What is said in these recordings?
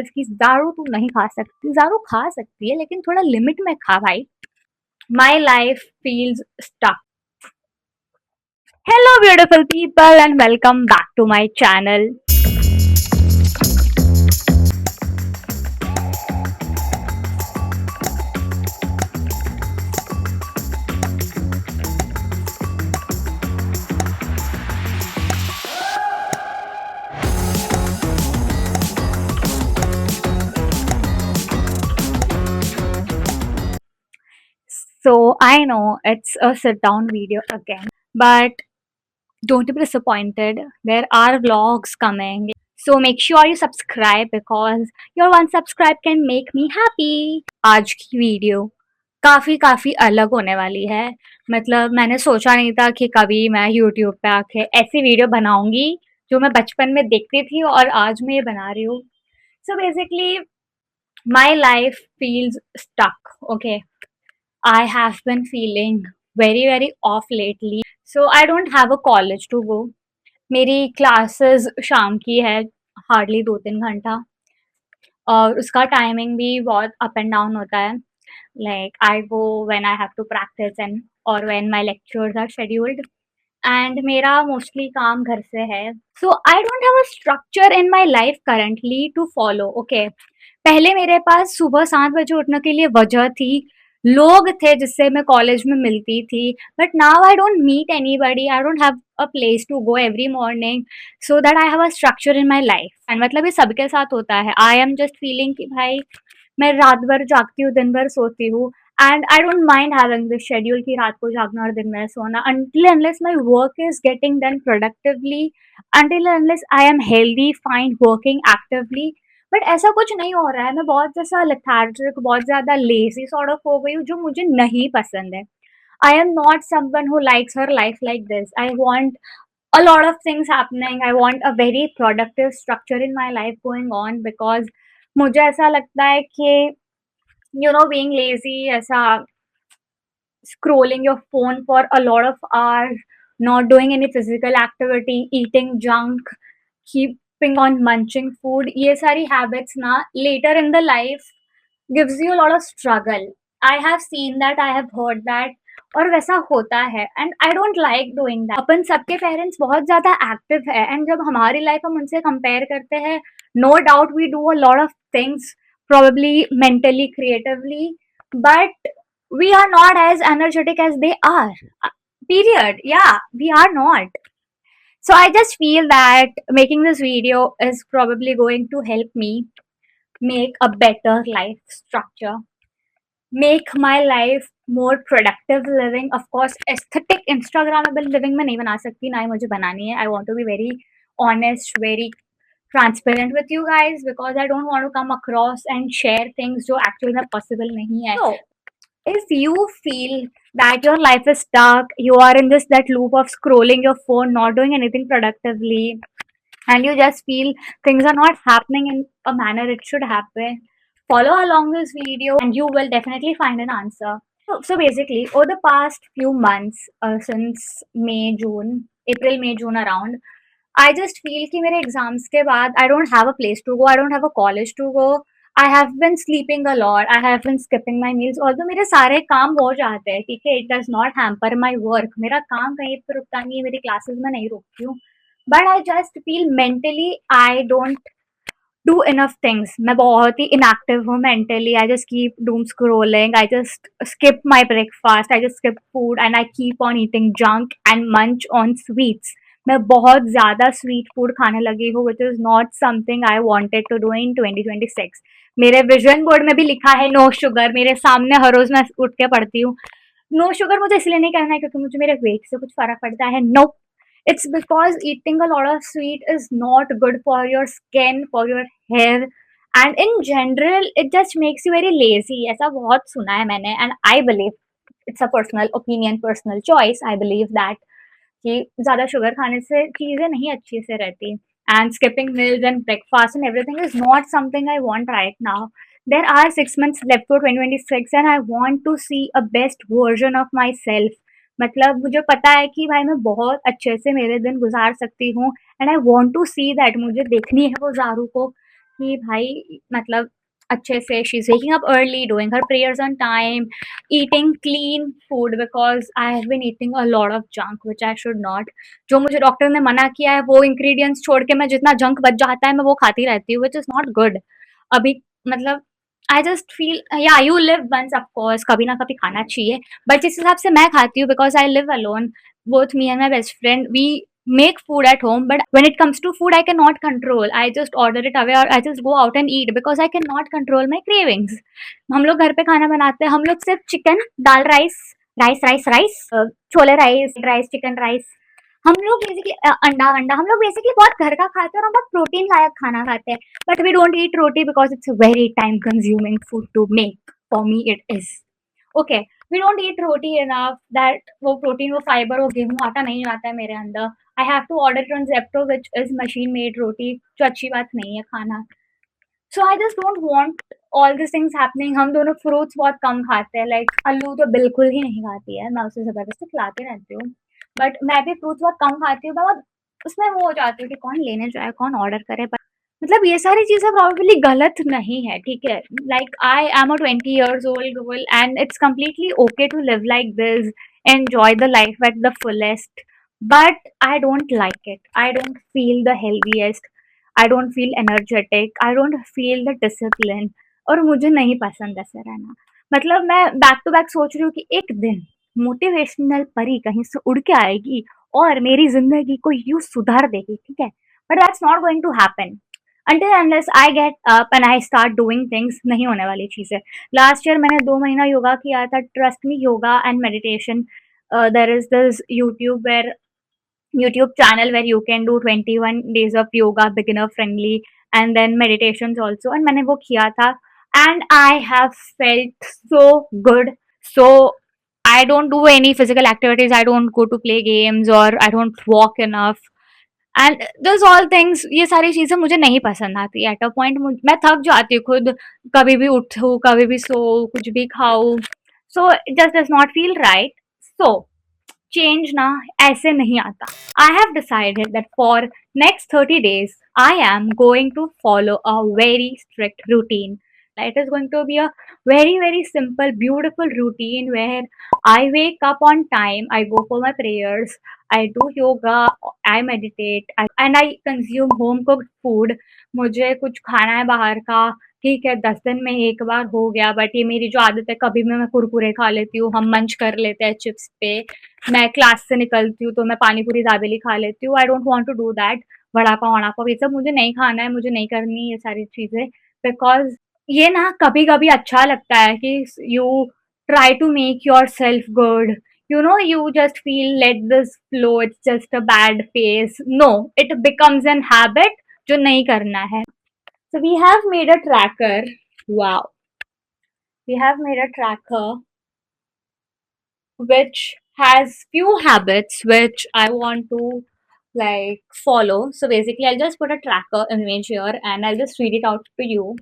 कि दारू तू नहीं खा सकती, दारू खा सकती है लेकिन थोड़ा लिमिट में खा भाई। My life feels stuck. Hello beautiful people and welcome back to my channel. So I know it's a sit down video again, but don't be disappointed. There are vlogs coming. So make sure you subscribe because your one subscribe can make me happy. आज की video काफ़ी काफ़ी अलग होने वाली है। मतलब मैंने सोचा नहीं था कि कभी मैं यूट्यूब पे आके ऐसी वीडियो बनाऊंगी जो मैं बचपन में देखती थी और आज मैं ये बना रही हूँ। So basically my life feels stuck. Okay, I have been feeling very off lately. So I don't have a college to go. मेरी क्लासेस शाम की है, हार्डली 2-3 घंटा, और उसका टाइमिंग भी बहुत अप एंड डाउन होता है। Like I go when I have to practice and और when my lectures are scheduled, and मेरा मोस्टली काम घर से है। So I don't have a structure in my life currently to follow. Okay, पहले मेरे पास सुबह 7 बजे उठने के लिए वजह थी, लोग थे जिससे मैं कॉलेज में मिलती थी, but now I don't meet anybody, I don't have a place to go every morning so that I have a structure in my life. And मतलब ये सबके साथ होता है। आई एम जस्ट फीलिंग कि भाई मैं रात भर जागती हूँ, दिन भर सोती हूँ, and I don't mind having this schedule कि रात को जागना और दिन में सोना, until unless my work is getting done productively, until unless I am healthy, fine, working actively. But ऐसा कुछ नहीं हो रहा है। मैं बहुत जैसा लेथार्जिक, बहुत ज़्यादा लेज़ी सॉर्ट ऑफ हो गई हूँ, जो मुझे नहीं पसंद है। I am not someone who likes her life like this. I want a lot of things happening. I want a very productive structure in my life going on because मुझे ऐसा लगता है कि being lazy, ऐसा scrolling your phone for a lot of hours, not doing any physical activity, eating junk, keeping on munching food, ये सारी habits ना later in the life gives you a lot of struggle. I have seen that, I have heard that, और वैसा होता है, and I don't like doing that. अपन सबके parents बहुत ज़्यादा एक्टिव है, एंड जब हमारी लाइफ हम उनसे कंपेयर करते हैं, no doubt we do a lot of things, probably mentally, creatively, but we are not as energetic as they are. Period. Yeah, we are not. So I just feel that making this video is probably going to help me make a better life structure, make my life more productive living. Of course aesthetic instagrammable living मैं नहीं बना सकती, ना ही मुझे बनानी है. I want to be very honest, very transparent with you guys because I don't want to come across and share things जो actually में possible नहीं है. So if you feel that your life is stuck, you are in this that loop of scrolling your phone, not doing anything productively, and you just feel things are not happening in a manner it should happen, follow along this video and you will definitely find an answer. So basically over the past few months, since May, June, April, May, June around, I just feel कि मेरे exams के बाद I don't have a place to go, I don't have a college to go. I have been sleeping a lot, I have been skipping my meals, although मेरे सारे काम हो जाते हैं, ठीक है, it does not hamper my work, मेरा काम कहीं पर रुकता नहीं है, मेरी क्लासेस में नहीं रुकती हूँ, but I just feel mentally I don't do enough things. मैं बहुत ही inactive हूँ mentally. I just keep doom scrolling. I just skip my breakfast. I just skip food and I keep on eating junk and munch on sweets. मैं बहुत ज़्यादा sweet food खाने लगी हूँ, which is not something I wanted to do in 2026. मेरे vision board में भी लिखा है नो शुगर, मेरे सामने हर रोज मैं उठ के पढ़ती हूँ। नो शुगर मुझे इसलिए नहीं करना है क्योंकि मुझे मेरे वेट से कुछ फर्क पड़ता है, no, it's because eating a lot of sweet is not good for your skin, for your hair, and in general it just makes you very lazy. ऐसा बहुत सुना है मैंने, and I believe it's a personal opinion, personal choice. I believe that कि ज़्यादा sugar खाने से चीज़ें नहीं अच्छी से रहती, and skipping meals and breakfast and everything is not something I want right now. There are 6 months left for 2026 and I want to see a best version of myself. मतलब मुझे पता है कि भाई मैं बहुत अच्छे से मेरे दिन गुजार सकती हूँ, and I want to see that, मुझे देखनी है वो ज़ारू को कि भाई मतलब अच्छे से she is waking up early, doing her prayers on time, eating clean food because I have been eating a lot of junk which I should not. जो मुझे डॉक्टर ने मना किया है वो इंग्रेडिएंट्स छोड़ के मैं जितना जंक बच जाता है मैं वो खाती रहती हूँ, विच इज नॉट गुड। अभी मतलब I just feel yeah you live once, of course कभी ना कभी खाना चाहिए, बट जिस हिसाब से मैं खाती हूँ because I live alone, both me and my best friend, we make food at home, but when it comes to food I cannot control, I just order it away or I just go out and eat because I cannot control my cravings। हम लोग घर पे खाना बनाते हैं, हम लोग सिर्फ चिकन, दाल, राइस, राइस, छोले राइस, राइस चिकन राइस, हम लोग बेसिकली अंडा वंडा, हम लोग बेसिकली बहुत घर का खाते हैं और हम बहुत प्रोटीन लायक खाना खाते हैं, but we don't eat roti because it's very time consuming food to make, for me it is okay. We don't eat roti enough that वो प्रोटीन, वो फाइबर, वो गेहूं आटा नहीं आता है मेरे अंदर। I have to order it on Zepto which is machine made roti, जो अच्छी बात नहीं है खाना। So I just don't want all this things happening. हम दोनों फ्रूट्स बहुत कम खाते हैं, लाइक आलू तो बिल्कुल ही नहीं खाती है, मैं उसे जबरदस्ती खिलाती रहती हूँ, बट मैं भी फ्रूट्स बहुत कम खाती हूँ। मैं बहुत उसमें वो हो जाती हूँ कि कौन लेने जाए, कौन ऑर्डर करे, मतलब ये सारी चीजें प्रॉबेबली गलत नहीं है, ठीक है। Like I am a 20 years old girl and it's completely okay to live like this, enjoy the life at the fullest, but I don't like it, I don't feel the healthiest, I don't feel energetic, I don't feel the discipline, और मुझे नहीं पसंद ऐसे रहना। मतलब मैं back to back सोच रही हूँ कि एक दिन मोटिवेशनल परी कहीं से उड़ के आएगी और मेरी जिंदगी को यूं सुधार देगी, ठीक है, but that's not going to happen until unless I get up and I start doing things। नहीं होने वाली चीज है। लास्ट ईयर मैंने 2 महीना योगा किया था, trust me, yoga and meditation, there is this YouTube channel where you can do 21 days of yoga, beginner friendly, and then meditations also, and मैंने वो किया था and I have felt so good। So I don't do any physical activities, I don't go to play games or I don't walk enough, and this all things, ये सारी चीजें मुझे नहीं पसंद आती। एट अ पॉइंट मैं थक जाती हूँ खुद, कभी भी उठूँ, कभी भी सो, कुछ भी खाऊं, so it just does not feel right. So change ना ऐसे नहीं आता। I have decided that for next 30 days I am going to follow a very strict routine। It is going to be a very very simple beautiful routine where I wake up on time, I go for my prayers, I do yoga, I meditate, and I consume home cooked food। मुझे कुछ खाना है बाहर का, ठीक है, 10 दिन में एक बार हो गया, बट ये मेरी जो आदत है, कभी भी मैं कुरकुरे खा लेती हूँ, हम मंच कर लेते हैं चिप्स पे, मैं क्लास से निकलती हूँ तो मैं पानी पूरी दाबेली खा लेती हूँ। I don't want to do that. Vada pav, vada pav, ये सब मुझे नहीं खाना है, मुझे नहीं करनी ये सारी चीजें, बिकॉज ये ना कभी कभी अच्छा लगता है कि you try to make yourself good, you know, you just feel let this flow, it's just a bad phase, no, it becomes an habit जो नहीं करना है। So we have made a tracker, wow, we have made a tracker which has few habits which I want to like follow. So basically, I'll just put a tracker image here and I'll just read it out to you.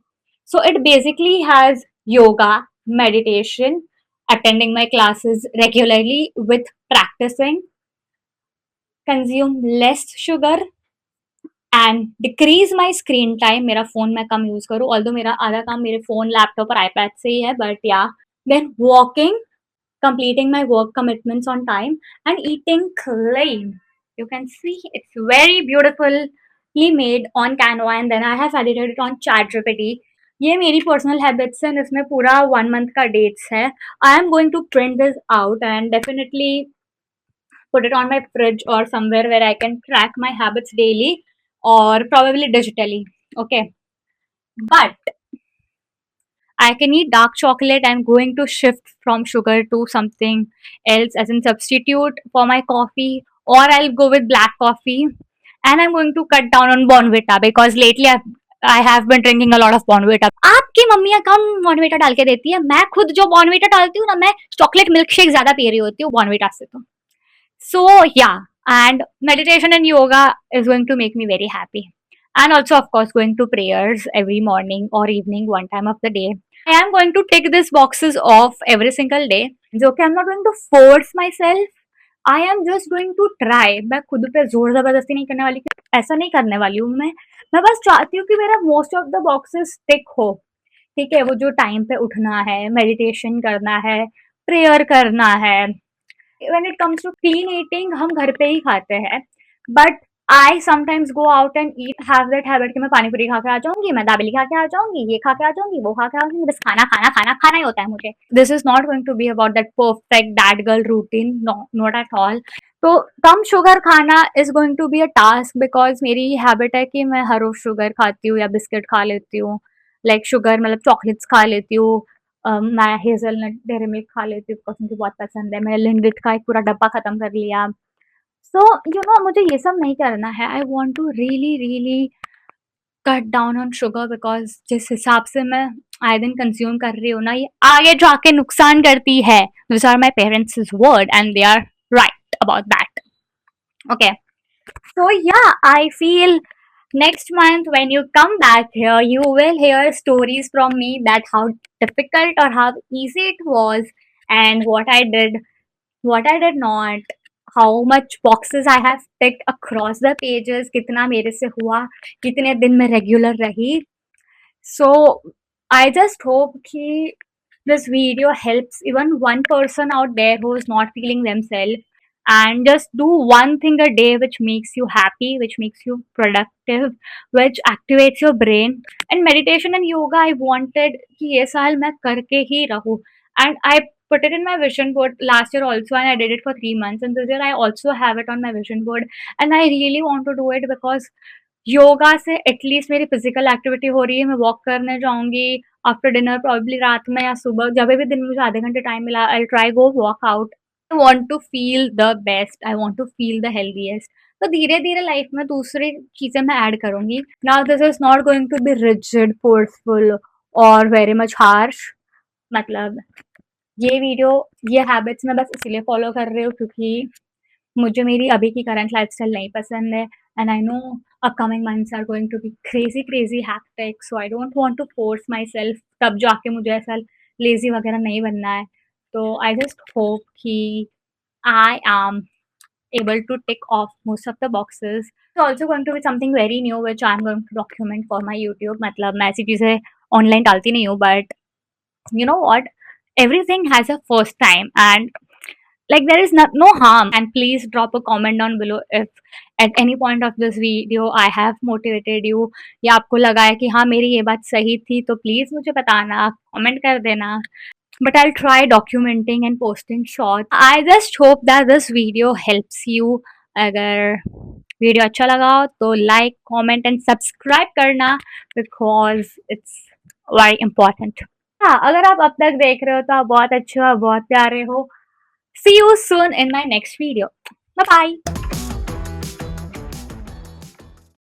So it basically has yoga, meditation, attending my classes regularly with practicing, consume less sugar, and decrease my screen time, मेरा phone मैं कम use करूँ, although मेरा आधा काम मेरे phone, laptop और iPad से ही है, but yeah then walking, completing my work commitments on time, and eating clean। You can see it's very beautifully made on Canva and then I have edited it on ChatGPT। ये मेरी personal habits हैं, इसमें पूरा 1 month का dates है। I am going to print this out and definitely put it on my fridge or somewhere where I can track my habits daily or probably digitally, okay, but I can eat dark chocolate. I'm going to shift from sugar to something else, as in substitute for my coffee, or I'll go with black coffee. And I'm going to cut down on Bonvita because lately I have been drinking a lot of Bonvita। आपकी मम्मियाँ कम Bonvita डाल के देती है, मैं खुद जो Bonvita डालती हूँ ना, मैं चॉकलेट मिल्क शेक ज्यादा पी रही होती हूँ Bonvita से तो। So yeah, and meditation and yoga is going to make me very happy, and also of course going to prayers every morning or evening one time of the day। I am going to tick these boxes off every single day। It's okay, I'm not going to force myself, I am just going to try. मैं खुद पे जोर जबरदस्ती नहीं करने वाली, ऐसा नहीं करने वाली हूँ मैं बस चाहती हूँ कि मेरा मोस्ट ऑफ द बॉक्सेस टिक हो। ठीक है, वो जो टाइम पे उठना है, मेडिटेशन करना है, प्रेयर करना है। When it comes to clean eating, हम घर पे ही खाते हैं, but I sometimes go out and eat, have that habit कि मैं पानी पूरी खा के आ जाऊंगी, मैं दाबेली खा के आ जाऊंगी, ये खा के आ जाऊंगी, वो खा के आ जाऊंगी, बस खाना खाना खाना खाना ही होता है मुझे। This is not going to be about that perfect that girl routine, not at all. तो कम शुगर खाना is going to be a task, because मेरी हैबिट है कि मैं हर रोज शुगर खाती हूँ या बिस्किट खा लेती हूँ, लाइक शुगर मतलब चॉकलेट्स खा लेती हूँ। मैं हेज़लनट डेयरी मिल्क खा लेती हूँ बिकॉज़ मुझे बहुत पसंद है। मैंने लिंडिट का एक पूरा डब्बा खत्म कर लिया। सो मुझे ये सब नहीं करना है। I want to really really cut down on sugar, because जिस हिसाब से मैं आए दिन कंज़्यूम कर रही हूँ ना, ये आगे जाके नुकसान करती है। These are my parents'' word and they are right about that. Okay. So yeah, I feel next month when you come back here, you will hear stories from me that how difficult or how easy it was, and what I did not, how much boxes I have ticked across the pages, कितना मेरे से हुआ, कितने दिन मैं regular रही. So I just hope कि this video helps even one person out there who is not feeling themselves, and just do one thing a day which makes you happy, which makes you productive, which activates your brain. And meditation and yoga, I wanted कि ये साल मैं करके ही रहूँ, and I put it in my vision board last year also, and I did it for 3 months, and this year I also have it on my vision board, and I really want to do it because yoga से at least मेरी physical activity हो रही है। मैं walk करने जाऊंगी after dinner, probably रात में या सुबह, जब भी दिन में मुझे आधे घंटे टाइम मिला, I try go work out. I want to feel the best, I want to feel the healthiest. तो धीरे धीरे लाइफ में दूसरी चीजें मैं ऐड करूंगी। Now this is not going to be rigid, forceful और वेरी मच हार्श। मतलब ये वीडियो, ये हैबिट्स मैं बस इसीलिए फॉलो कर रही हूँ क्योंकि मुझे मेरी अभी की करंट लाइफस्टाइल नहीं पसंद है, and I know upcoming months are going to be crazy crazy hectic, so I don't want to force myself, तब जाके मुझे ऐसा लेजी वगैरह नहीं बनना है। तो आई जस्ट होप कि I am able to tick off most of the boxes. It's also going to be something very new which I'm going to document for my YouTube. मतलब मैं ऐसी चीज़ें ऑनलाइन डालती नहीं हूँ, but you know what, everything has a first time, and like there is no harm, and please drop a comment down below if at any point of this video I have motivated you, या आपको लगा है कि हाँ मेरी ये बात सही थी, तो प्लीज मुझे बताना, कमेंट कर देना. But I'll try documenting and posting shorts. I just hope that this video helps you. अगर वीडियो अच्छा लगा हो तो लाइक, कमेंट एंड सब्सक्राइब करना, बिकॉज इट्स वेरी इंपॉर्टेंट. हाँ, अगर आप अब तक देख रहे हो तो आप बहुत अच्छे हो, बहुत प्यारे हो. See you soon in my next video. Bye bye.